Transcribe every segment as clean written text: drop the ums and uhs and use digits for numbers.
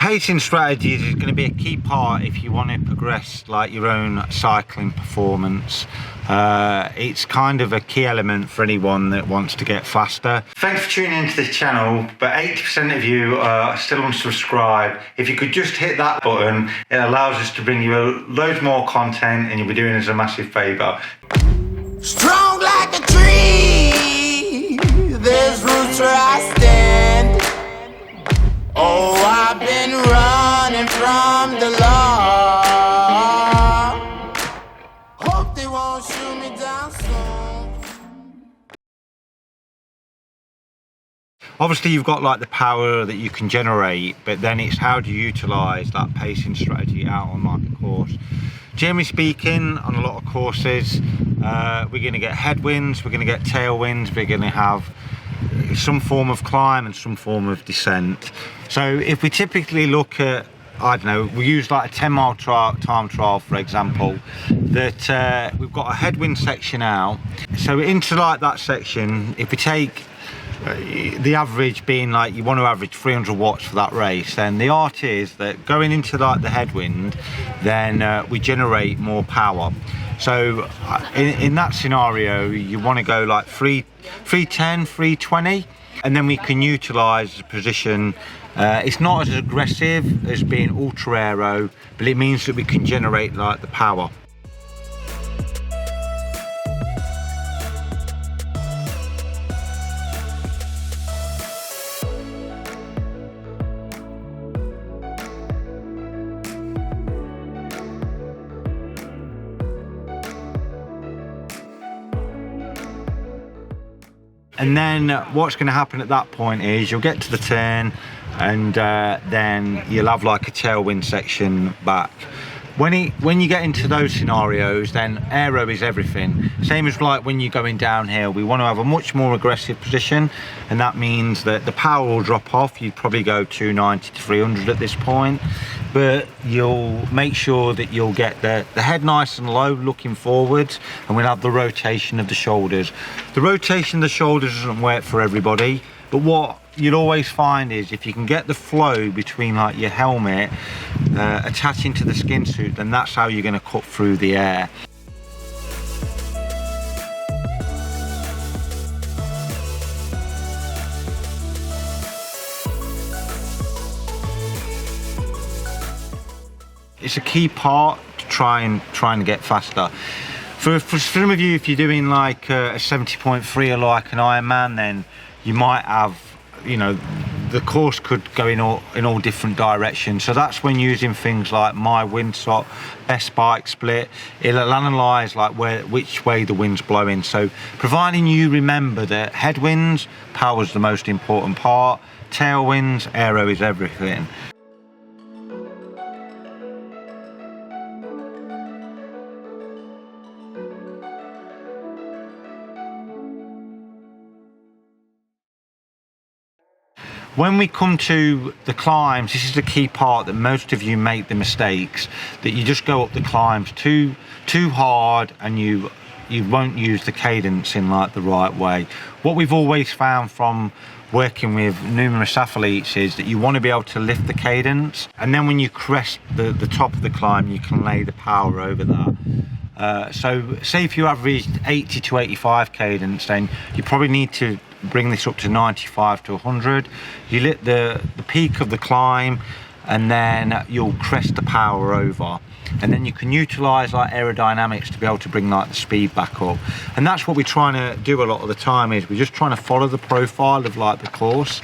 Pacing strategies is going to be a key part if you want to progress like your own cycling performance. It's kind of a key element for anyone that wants to get faster. Thanks for tuning into this channel, but 80% of you are still unsubscribed. If you could just hit that button, it allows us to bring you loads more content and you'll be doing us a massive favour. Strong like a tree, there's roots where I stand. Oh, I've been running from the law. Hope they won't shoot me down soon. Obviously you've got like the power that you can generate, but then it's how do you utilise that pacing strategy out on like a course. Generally speaking, on a lot of courses, we're going to get headwinds, we're going to get tailwinds, we're going to have some form of climb and some form of descent. So if we typically look at, I don't know, we use like a 10-mile time trial for example, that we've got a headwind section out. So into like that section, if we take the average being like you want to average 300 watts for that race, then the art is that going into like the headwind, then we generate more power. So in that scenario you want to go like 310, 320, and then we can utilize the position. It's not as aggressive as being ultra aero, but it means that we can generate like the power. And then what's going to happen at that point is you'll get to the turn and then you'll have like a tailwind section back. When you get into those scenarios, then aero is everything. Same as like when you're going downhill, we want to have a much more aggressive position, and that means that the power will drop off. You'd probably go 290 to 300 at this point, but you'll make sure that you'll get the head nice and low looking forwards, and we'll have the rotation of the shoulders. The rotation of the shoulders doesn't work for everybody, but what you'll always find is if you can get the flow between like your helmet attaching to the skin suit, then that's how you're going to cut through the air. It's a key part to trying to get faster. For some of you, if you're doing like a 70.3 or like an Ironman, then you might have, you know, the course could go in all different directions. So that's when using things like my windsock, best bike split, it'll analyze like which way the wind's blowing. So providing you remember that headwinds, power's the most important part, tailwinds, aero is everything. When we come to the climbs, this is the key part that most of you make the mistakes, that you just go up the climbs too hard and you won't use the cadence in like the right way. What we've always found from working with numerous athletes is that you want to be able to lift the cadence, and then when you crest the top of the climb, you can lay the power over that. So say if you averaged 80 to 85 cadence, then you probably need to bring this up to 95 to 100. You lit the peak of the climb, and then you'll crest the power over, and then you can utilize like aerodynamics to be able to bring like the speed back up. And that's what we're trying to do a lot of the time, is we're just trying to follow the profile of like the course.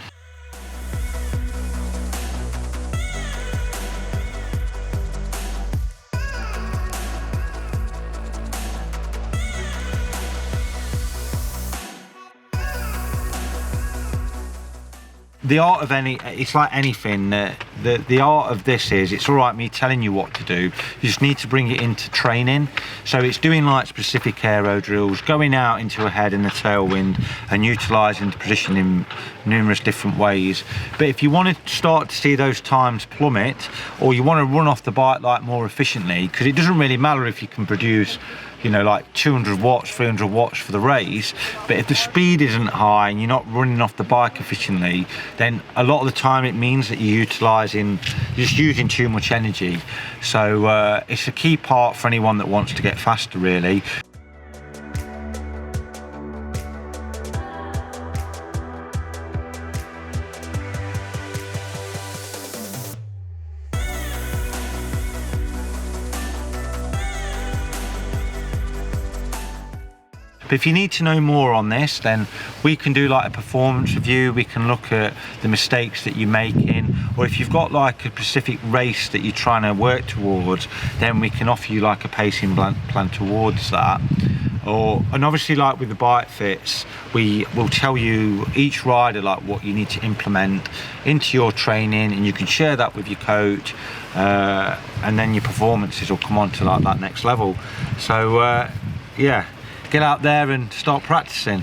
The art of it's like anything, the art of this is, it's all right me telling you what to do, you just need to bring it into training. So it's doing like specific aero drills, going out into a head and a tailwind and utilising the position in numerous different ways. But if you want to start to see those times plummet, or you want to run off the bike like more efficiently, because it doesn't really matter if you can produce, you know, like 200 watts, 300 watts for the race, but if the speed isn't high and you're not running off the bike efficiently, then a lot of the time it means that you utilise realizing you're just using too much energy. So it's a key part for anyone that wants to get faster, really. But if you need to know more on this, then we can do like a performance review. We can look at the mistakes that you're making, or if you've got like a specific race that you're trying to work towards, then we can offer you like a pacing plan towards that. And obviously, like with the bike fits, we will tell you each rider like what you need to implement into your training, and you can share that with your coach, and then your performances will come on to like that next level. So yeah, get out there and start practicing.